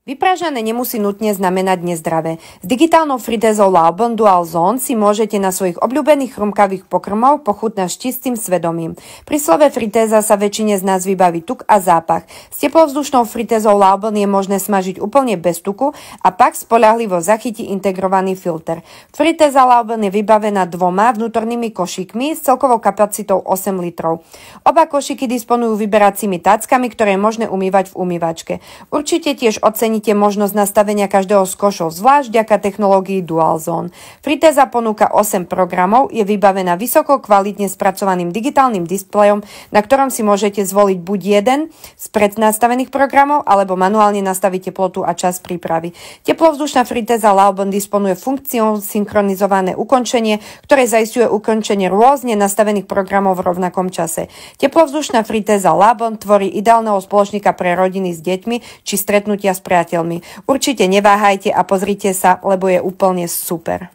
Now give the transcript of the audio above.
Vypražané nemusí nutne znamenať nezdravé. S digitálnou fritézou Laubon Dual Zone si môžete na svojich obľúbených chrumkavých pokrmov pochutnať s čistým svedomím. Pri slove fritéza sa väčšine z nás vybaví tuk a zápach. S teplovzdušnou fritézou Laubon je možné smažiť úplne bez tuku a pak spoľahlivo zachytí integrovaný filter. Fritéza Laubon je vybavená 2 vnútornými košíkmi s celkovou kapacitou 8 litrov. Oba košíky disponujú vyberacími táckami, ktoré je možné umývať v umývačke. Určite tiež oceníte možnosť nastavenia každého z košov, zvlášť vďaka technológii Dual Zone. Fritéza ponúka 8 programov, je vybavená vysoko kvalitne spracovaným digitálnym displejom, na ktorom si môžete zvoliť buď jeden z prednastavených programov, alebo manuálne nastaviť teplotu a čas prípravy. Teplovzdušná fritéza Laubon disponuje funkciou synchronizované ukončenie, ktoré zaisťuje ukončenie rôzne nastavených programov v rovnakom čase. Teplovzdušná fritéza Laubon tvorí ideálneho spoločníka pre rodiny s deťmi či stretnutia s priateľmi. Určite neváhajte a pozrite sa, lebo je úplne super.